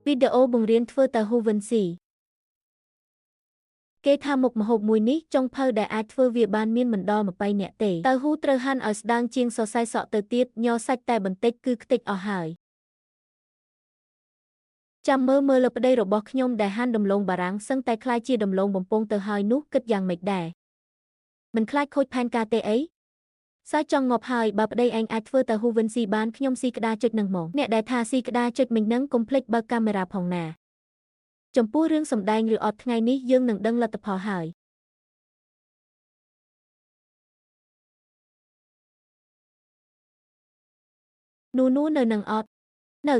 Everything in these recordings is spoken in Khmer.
Videoបង្រៀនធ្វើតៅហ៊ូវិនស៊ីគេថាមុខម្ហូបមួយនេះចុងភៅដែលអាចធ្វើវាបានមានមិនដល់20នាក់ទេតៅហ៊ូត្រូវហាន់ឲ្យស្ដើងជាងសរសៃសក់ទៅទៀតញ័រសាច់តែបន្តិចគឺខ្ទេចអស់ហើយចាំមើលលើប្តីរបស់ខ្ញុំដែលហាន់ដំឡូងបារាំងសឹងតែคล้ายជាដំឡូងបំពង់ទៅហើយនោះគិតយ៉ាងម៉េចដែរមិនខ្លាចខូចផែនការទេអីសើចចង់ងាប់ហើយបើប្តីឯងអាចធ្វើតៅហ៊ូវិនស៊ីបានខ្ញុំស៊ីក្តារចុចនឹងហ្មងអ្នកដែលថាស៊ីក្តារចុចមិញហ្នឹងកុំភ្លេចបើកកាមេរ៉ាផងណាចំពោះរឿងសម្ដែងឬអត់ថ្ងៃនេះយើងនឹងដឹងលទ្ធផលហើយនូនៅនឹងអត់នៅ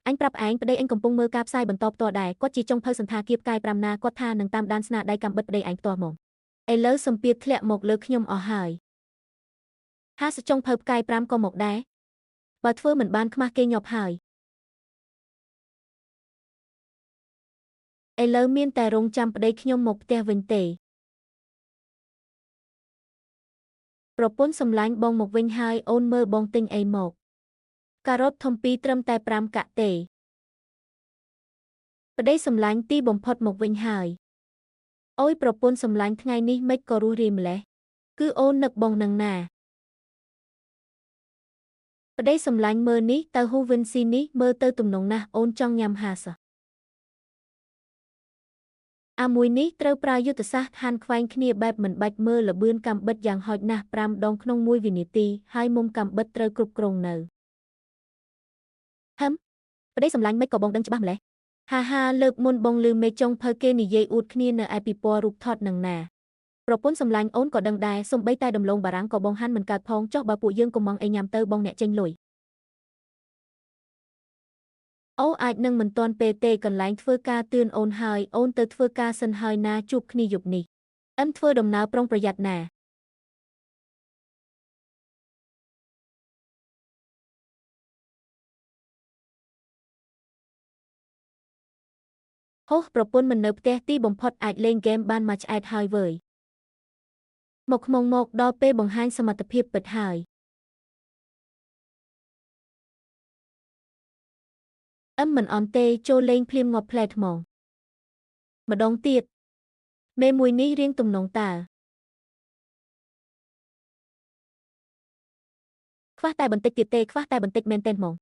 អញប្រាប់ឯងប្តីឯងកំពុងមើលការផ្សាយបន្តផ្ទាល់ដែរគាត់ជាចុងភៅសន្តាគារផ្កាយ5ណាគាត់ថានឹងតាមដានស្នាដៃកំបិតប្តីឯងផ្ទាល់ហ្មងឥឡូវសម្ពាធធ្លាក់មកលើខ្ញុំអស់ហើយហាសចុងភៅផ្កាយ5ក៏មកដែរបើធ្វើមិនបានខ្មាស់គេញាប់ហើយឥឡូវមានតែរងចាំប្តីខ្ញុំមកផ្ទះវិញទេប្រពន្ធសម្លាញ់បងមកវិញហើយអូនមើលបងទិញអីមកការ៉ុតធំពីរត្រឹមតែ5កាក់ទេប្តីសម្លាញ់ទីបំផុតមកវិញហើយអូយប្រពន្ធសម្លាញ់ថ្ងៃនេះមិនក៏រស់រាយម្លេះគឺអូននឹកបងនឹងណាប្តីសម្លាញ់មើលនេះតៅហ៊ូវិនស៊ីនេះមើលទៅទំនងណាស់អូនចង់ញ៉ាំហាសអាមួយនេះត្រូវប្រើយុទ្ធសាស្ត្រហាន់ខ្វែងគ្នាបែបមិនបាច់មើលល្បឿនកាំបិតយ៉ាងហោចណាស់5ដងក្នុង1វិនាទីហើយមុំកាំបិតត្រូវគ្រប់គ្រងនៅប្តីសម្លាញ់មិនក៏បងដឹងច្បាស់ម្លេះហាលើកមុនបងលឺមេចុងភៅគេនិយាយអួតគ្នានៅឯពិព័រណ៍រូបថតនឹងណាប្រពន្ធសម្លាញ់អូនក៏ដឹងដែរសូម្បីតែដំឡូងបារាំងក៏បងហាន់មិនកើតផងចុះបើពួកយើងកុំងអីញ៉ាំទៅបងអ្នកចេញលុយអូអាចនឹងមិនទាន់ពេលទេកន្លែងធ្វើការទឿនអូនហើយអូនទៅធ្វើការសិនហើយណាជួបគ្នាយប់នេះធ្វើដំណើរប្រុងប្រយ័ត្នណាហូប្រពន្ធមិននៅផ្ទះទីបំផុតអាចលេងហ្គេមបានមួយឆ្អែតហើយវើយមកខ្មងមកដល់ពេលបង្ហាញសមត្ថភាពពិតហើយមិនអន់ទេចូលលេងភ្លាមងាប់ផ្លែថ្មងម្ដងទៀតមេមួយនេះរៀងទំនងតើខ្វះតែបន្តិចទៀតទេខ្វះតែបន្តិចមែនទែនហ្មង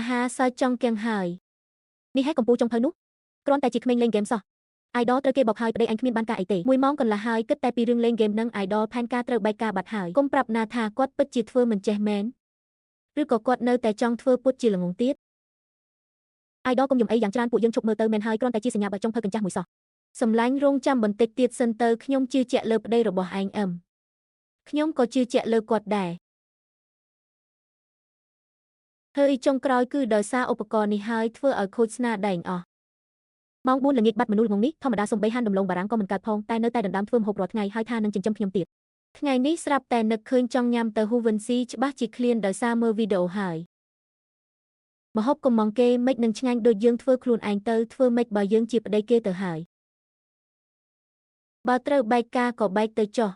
ហាសើចចង់គៀងហើយនេះហេតុកំពូចុងភៅនោះគ្រាន់តែជាក្មេងលេងហ្គេមសោះអាយដលត្រូវគេបោកហើយប្តីអញគ្មានបានការអីទេ1ម៉ោងកន្លះហើយគិតតែពីរឿងលេងហ្គេមនឹងអាយដលផែនការត្រូវបែកការបាត់ហើយកុំប្រាប់ណាថាគាត់ពិតជាធ្វើមិនចេះមែនឬក៏គាត់នៅតែចង់ធ្វើពុតជាល្ងងទៀតអាយដលកុំយំអីយ៉ាងច្រើនពួកយើងឈប់មើលទៅមែនហើយគ្រាន់តែជាសញ្ញាបើចុងភៅកញ្ចាស់មួយសោះសម្លាញ់រងចាំបន្តិចទៀតសិនទៅខ្ញុំជឿជាក់លើប្តីរបស់ឯងខ្ញុំក៏ជឿជាក់លើគាត់ដែរហើយចុងក្រោយគឺដោយសារឧបករណ៍នេះហើយធ្វើឲ្យខូចស្នាដៃអស់ម៉ោង4ល្ងាចបាត់មនុស្សល្ងងនេះធម្មតាសំបីហាន់ដំឡូងបារាំងក៏មិនកើតផងតែនៅតែដណ្ដើមធ្វើម្ហូបរាល់ថ្ងៃហើយថានឹងចិញ្ចឹមខ្ញុំទៀតថ្ងៃនេះស្រាប់តែនឹកឃើញចង់ញ៉ាំតៅហ៊ូវិនស៊ីច្បាស់ជាឃ្លានដោយសារមើលវីដេអូហើយម្ហូបកំងគេមិននឹងឆ្ងាញ់ដូចយើងធ្វើខ្លួនឯងទៅធ្វើម៉េចបើយើងជាប្តីគេទៅហើយបើត្រូវបែកការក៏បែកទៅចុះ